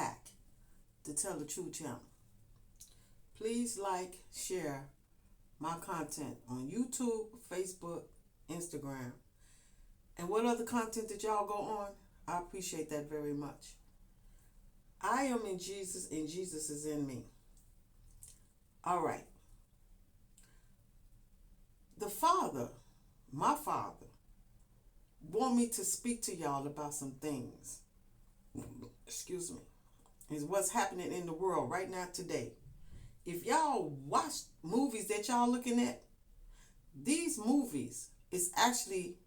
back to Tell the Truth channel. Please like, share my content on YouTube, Facebook, Instagram, and what other content that y'all go on. I appreciate that very much. I am in Jesus and Jesus is in me. All right. The Father, my Father, want me to speak to y'all about some things. Excuse me. Is what's happening in the world right now today. If y'all watch movies that y'all looking at, these movies is actually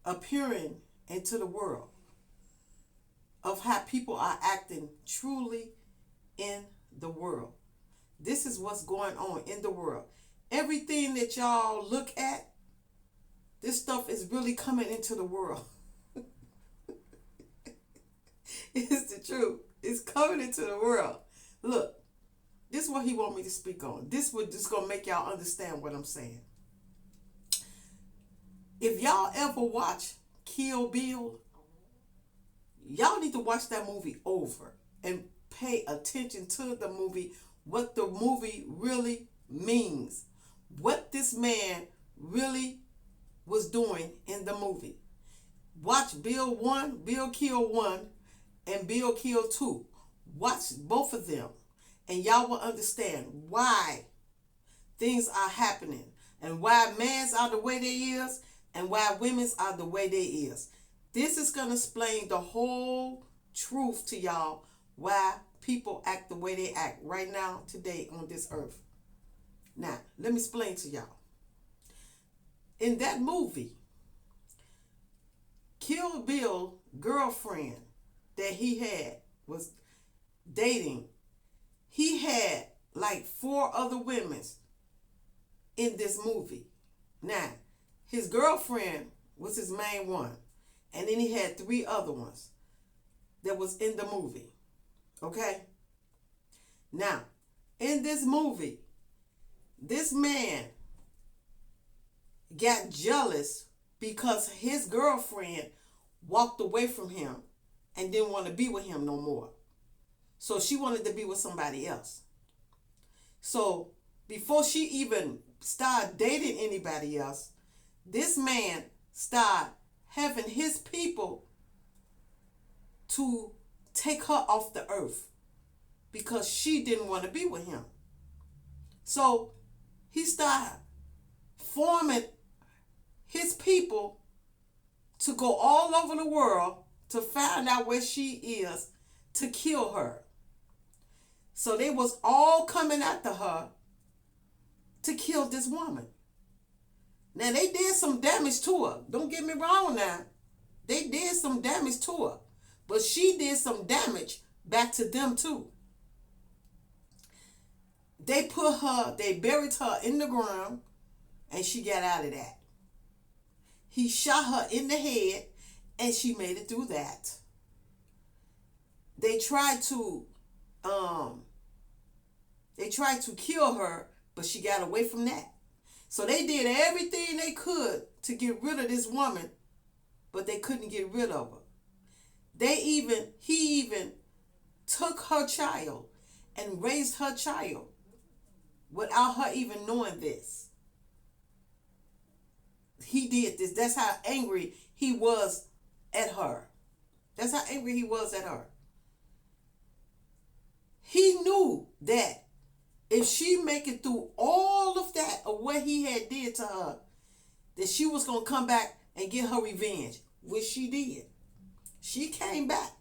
appearing into the world of how people are acting truly in the world. This is what's going on in the world. Everything that y'all look at, this stuff is really coming into the world. It's the truth. It's coming into the world. Look, this is what he want me to speak on. This would just gonna make y'all understand what I'm saying. If y'all ever watch Kill Bill, y'all need to watch that movie over and pay attention to the movie, what the movie really means, what this man really was doing in the movie. Watch Bill Kill 1 and Bill Kill 2. Watch both of them and y'all will understand why things are happening and why men's are the way they is and why women's are the way they is. This is going to explain the whole truth to y'all why people act the way they act right now, today, on this earth. Now, let me explain to y'all. In that movie, Kill Bill girlfriend that he had was dating, he had like 4 other women in this movie. Now, his girlfriend was his main one. And then he had 3 other ones that was in the movie. Okay? Now, in this movie, this man got jealous because his girlfriend walked away from him and didn't want to be with him no more. So she wanted to be with somebody else. So before she even started dating anybody else, this man started having his people to take her off the earth because she didn't want to be with him. So he started forming his people to go all over the world to find out where she is to kill her. So they was all coming after her to kill this woman. Now, they did some damage to her. Don't get me wrong now. They did some damage to her. But she did some damage back to them too. They buried her in the ground and she got out of that. He shot her in the head and she made it through that. They tried to kill her, but she got away from that. So they did everything they could to get rid of this woman, but they couldn't get rid of her. He even took her child and raised her child without her even knowing this. He did this. That's how angry he was at her. That's how angry he was at her. He knew that if she make it through all of that of what he had did to her, that she was going to come back and get her revenge, which she did. She came back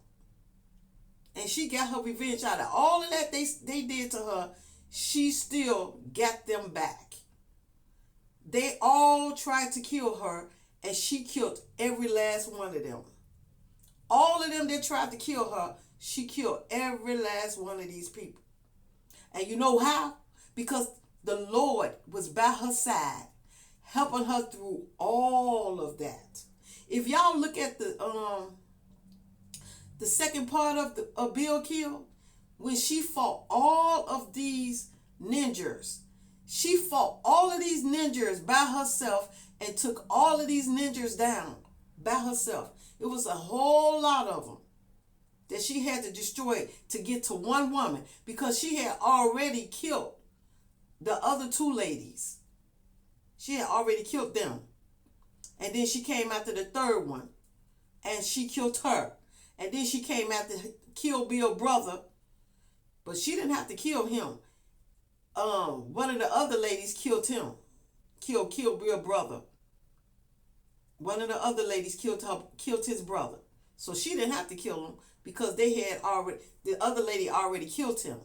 and she got her revenge out of all of that they did to her. She still got them back. They all tried to kill her and she killed every last one of them. All of them that tried to kill her, she killed every last one of these people. And you know how? Because the Lord was by her side, helping her through all of that. If y'all look at the second part of Bill Kill, when she fought all of these ninjas, she fought all of these ninjas by herself and took all of these ninjas down by herself. It was a whole lot of them. that she had to destroy to get to one woman, because she had already killed the other two ladies. She had already killed them. And then she came after the third one, and she killed her. And then she came after Kill Bill brother, but she didn't have to kill him. One of the other ladies killed him, killed Kill Bill brother. One of the other ladies killed his brother. So she didn't have to kill him because the other lady already killed him.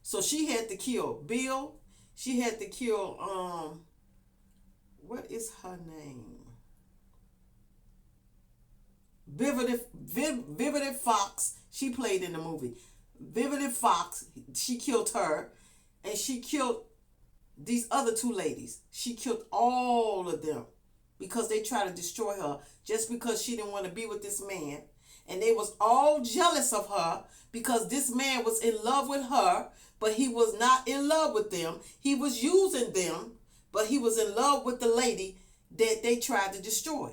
So she had to kill Bill. She had to kill, what is her name? Vivica Fox. She played in the movie. Vivica Fox, she killed her. And she killed these other two ladies. She killed all of them because they tried to destroy her just because she didn't want to be with this man. And they was all jealous of her because this man was in love with her, but he was not in love with them. He was using them, but he was in love with the lady that they tried to destroy.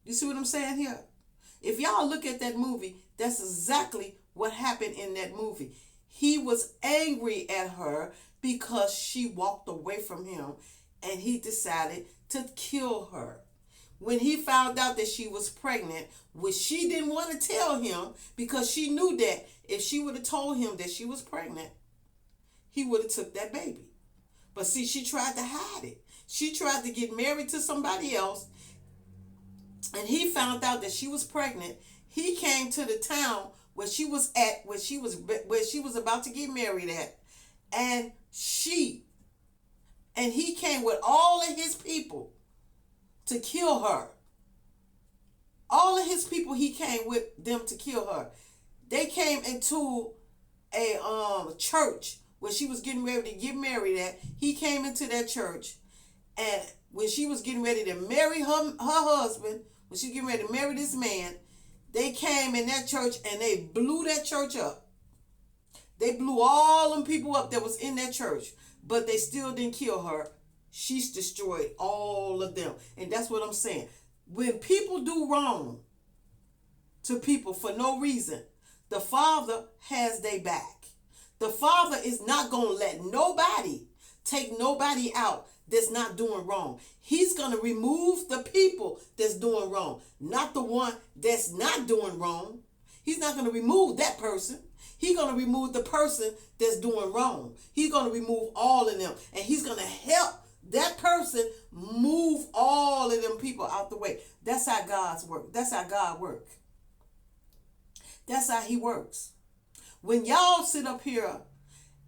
You see what I'm saying here? If y'all look at that movie, that's exactly what happened in that movie. He was angry at her because she walked away from him, and he decided to kill her. When he found out that she was pregnant, which she didn't want to tell him because she knew that if she would have told him that she was pregnant, he would have took that baby. But see, she tried to hide it. She tried to get married to somebody else, and he found out that she was pregnant. He came to the town where she was at, where she was about to get married at, and he came with all of his people to kill her. All of his people, he came with them to kill her. They came into a church where she was getting ready to get married at. He came into that church, and when she was getting ready to marry her husband, when she was getting ready to marry this man, they came in that church and they blew that church up. They blew all them people up that was in that church, but they still didn't kill her. She's destroyed all of them. And that's what I'm saying. When people do wrong to people for no reason, the Father has their back. The Father is not going to let nobody take nobody out that's not doing wrong. He's going to remove the people that's doing wrong, not the one that's not doing wrong. He's not going to remove that person. He's going to remove the person that's doing wrong. He's going to remove all of them, and he's going to help that person move all of them people out the way. That's how God's work. That's how God works. That's how he works. When y'all sit up here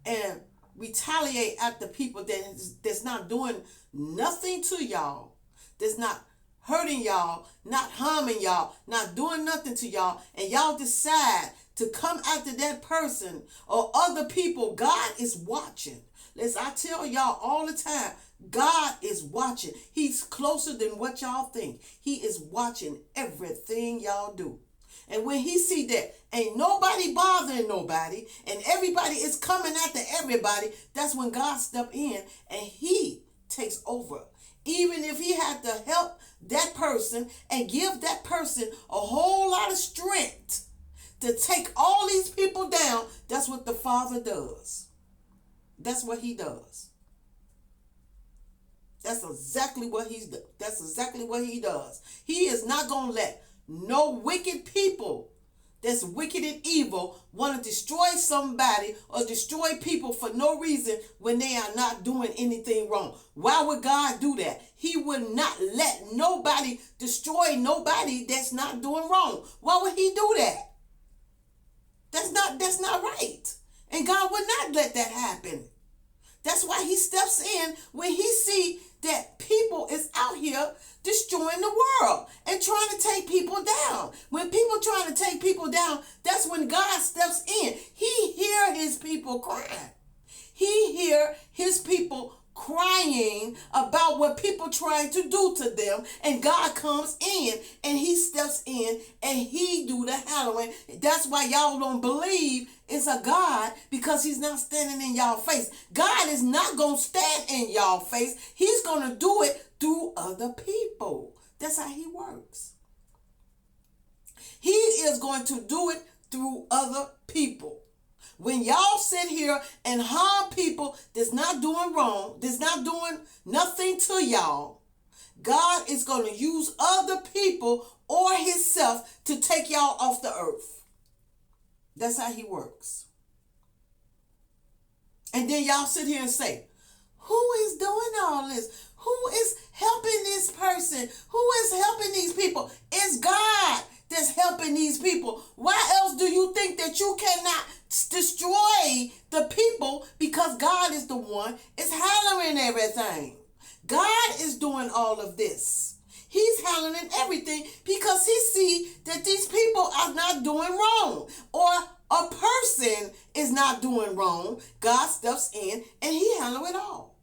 and retaliate at the people that's not doing nothing to y'all, that's not hurting y'all, not harming y'all, not doing nothing to y'all, and y'all decide to come after that person or other people, God is watching. I tell y'all all the time, God is watching. He's closer than what y'all think. He is watching everything y'all do. And when he see that ain't nobody bothering nobody and everybody is coming after everybody, that's when God step in and he takes over. Even if he had to help that person and give that person a whole lot of strength to take all these people down, that's what the Father does. That's what he does. That's exactly what he does. He is not going to let no wicked people that's wicked and evil want to destroy somebody or destroy people for no reason when they are not doing anything wrong. Why would God do that? He would not let nobody destroy nobody that's not doing wrong. Why would he do that? That's not right. And God would not let that happen. That's why he steps in when he see that people is out here destroying the world and trying to take people down. When people trying to take people down, that's when God steps in. He hear his people crying. He hear his people crying about what people trying to do to them, and God comes in and he steps in and he do the hallowing. That's why y'all don't believe it's a God, because he's not standing in y'all face. God is not going to stand in y'all face. He's going to do it through other people. That's how he works. He is going to do it through other people. When y'all sit here and harm people that's not doing wrong, that's not doing nothing to y'all, God is going to use other people or himself to take y'all off the earth. That's how he works. And then y'all sit here and say, who is doing all this? Who is helping this person? Who is helping these people? It's God that's helping these people. Why else do you think that you cannot destroy the people? Because God is the one is handling everything. God is doing all of this. He's handling everything because he see that these people are not doing wrong, or a person is not doing wrong. God steps in and he handles it all.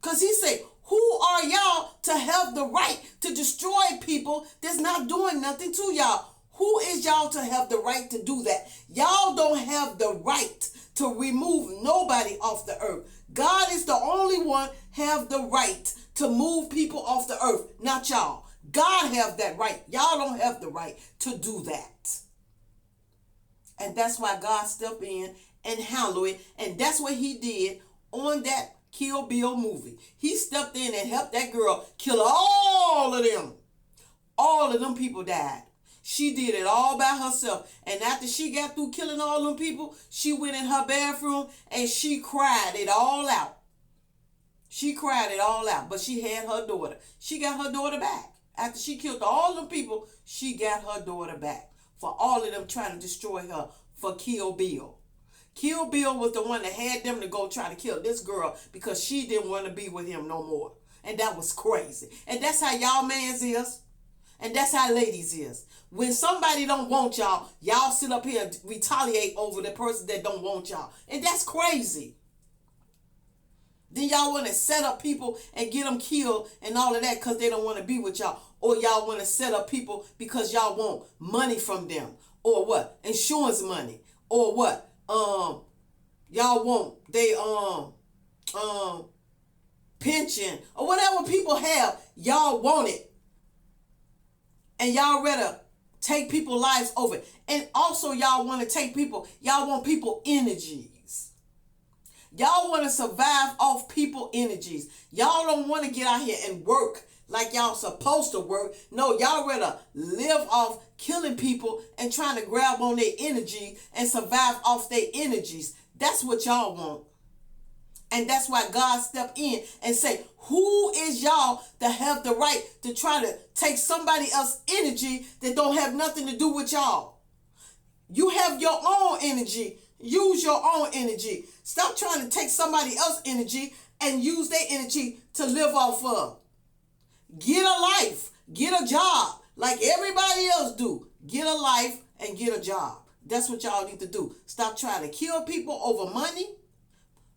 Because he said, who are y'all to have the right to destroy people that's not doing nothing to y'all? Who is y'all to have the right to do that? Y'all don't have the right to remove nobody off the earth. God is the only one have the right to move people off the earth, not y'all. God have that right. Y'all don't have the right to do that. And that's why God stepped in and handled it. And that's what he did on that Kill Bill movie. He stepped in and helped that girl kill all of them. All of them people died. She did it all by herself. And after she got through killing all them people, she went in her bathroom and she cried it all out. She cried it all out. But she had her daughter. She got her daughter back. After she killed all them people, she got her daughter back. For all of them trying to destroy her for Kill Bill. Kill Bill was the one that had them to go try to kill this girl because she didn't want to be with him no more. And that was crazy. And that's how y'all mans is. And that's how ladies is. When somebody don't want y'all, y'all sit up here and retaliate over the person that don't want y'all. And that's crazy. Then y'all want to set up people and get them killed and all of that because they don't want to be with y'all. Or y'all want to set up people because y'all want money from them. Or what? Insurance money. Or what? Y'all want they pension or whatever people have, y'all want it. And y'all rather take people's lives over it. And also y'all want to take people, y'all want people energies. Y'all want to survive off people energies. Y'all don't want to get out here and work like y'all supposed to work. No, y'all rather live off killing people and trying to grab on their energy and survive off their energies. That's what y'all want. And that's why God stepped in and say, who is y'all to have the right to try to take somebody else's energy that don't have nothing to do with y'all? You have your own energy. Use your own energy. Stop trying to take somebody else's energy and use their energy to live off of. Get a life. Get a job like everybody else do. Get a life and get a job. That's what y'all need to do. Stop trying to kill people over money,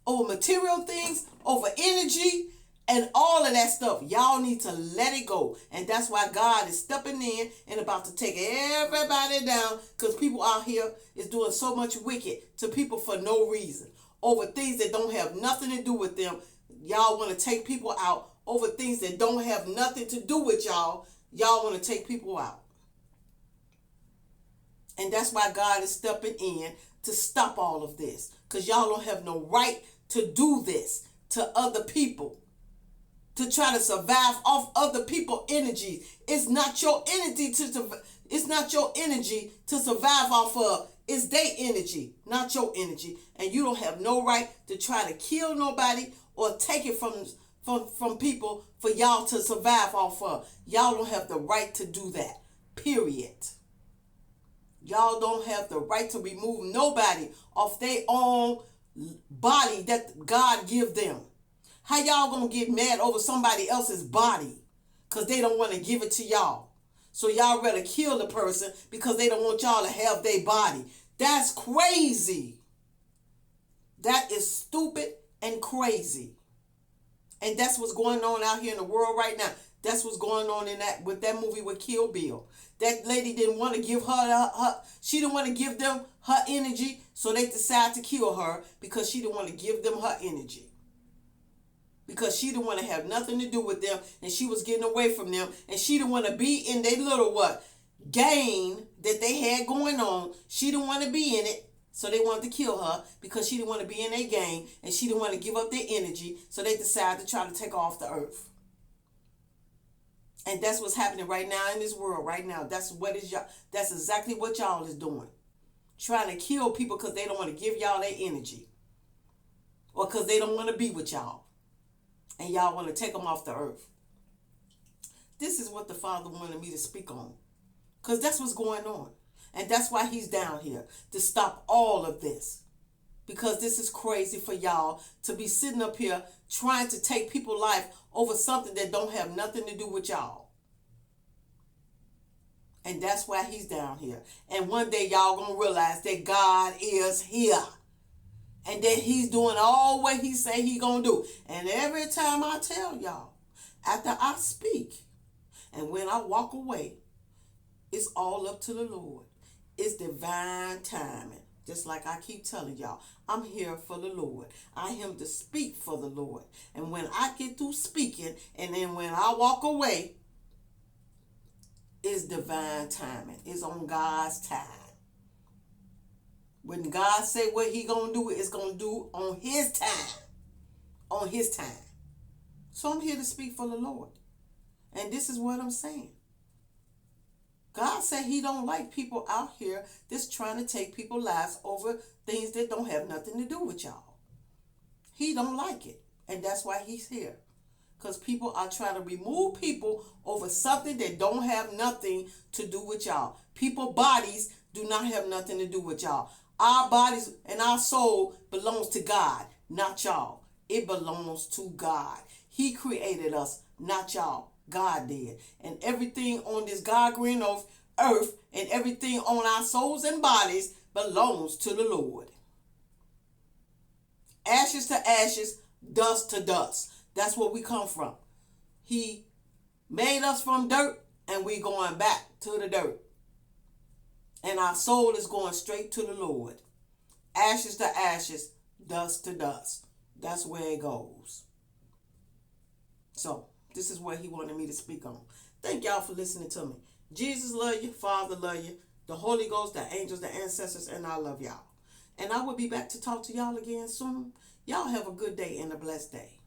over material things, over energy, and all of that stuff. Y'all need to let it go. And that's why God is stepping in and about to take everybody down, because people out here is doing so much wicked to people for no reason. Over things that don't have nothing to do with them. Y'all want to take people out over things that don't have nothing to do with y'all. Y'all want to take people out. And that's why God is stepping in to stop all of this. Because y'all don't have no right to do this to other people. To try to survive off other people's energy. It's not your energy to survive off of. It's their energy, not your energy. And you don't have no right to try to kill nobody or take it from people for y'all to survive off of. Y'all don't have the right to do that. Period. Y'all don't have the right to remove nobody off their own body that God give them. How y'all gonna get mad over somebody else's body because they don't want to give it to y'all? So y'all rather kill the person because they don't want y'all to have their body. That's crazy. That is stupid and crazy. And that's what's going on out here in the world right now. That's what's going on with that movie with Kill Bill. That lady didn't want to give she didn't want to give them her energy, so they decided to kill her because she didn't want to give them her energy. Because she didn't want to have nothing to do with them, and she was getting away from them, and she didn't want to be in their little what? game that they had going on. She didn't want to be in it, so they wanted to kill her because she didn't want to be in their game and she didn't want to give up their energy, so they decided to try to take her off the earth. And that's what's happening right now in this world right now. That's what is y'all. That's exactly what y'all is doing. Trying to kill people because they don't want to give y'all their energy. Or because they don't want to be with y'all. And y'all want to take them off the earth. This is what the Father wanted me to speak on. Because that's what's going on. And that's why he's down here. To stop all of this. Because this is crazy for y'all to be sitting up here trying to take people's life over something that don't have nothing to do with y'all. And that's why he's down here. And one day y'all gonna realize that God is here. And that he's doing all what he say he gonna do. And every time I tell y'all, after I speak, and when I walk away, it's all up to the Lord. It's divine timing. Just like I keep telling y'all, I'm here for the Lord. I am to speak for the Lord. And when I get through speaking, and then when I walk away, it's divine timing. It's on God's time. When God say what he gonna do, it's gonna do on his time. On his time. So I'm here to speak for the Lord. And this is what I'm saying. God said he don't like people out here that's trying to take people's lives over things that don't have nothing to do with y'all. He don't like it. And that's why he's here. Because people are trying to remove people over something that don't have nothing to do with y'all. People's bodies do not have nothing to do with y'all. Our bodies and our soul belongs to God, not y'all. It belongs to God. He created us, not y'all. God did. And everything on this God-green earth and everything on our souls and bodies belongs to the Lord. Ashes to ashes, dust to dust. That's where we come from. He made us from dirt and we going back to the dirt. And our soul is going straight to the Lord. Ashes to ashes, dust to dust. That's where it goes. So, this is what he wanted me to speak on. Thank y'all for listening to me. Jesus love you. Father love you. The Holy Ghost, the angels, the ancestors, and I love y'all. And I will be back to talk to y'all again soon. Y'all have a good day and a blessed day.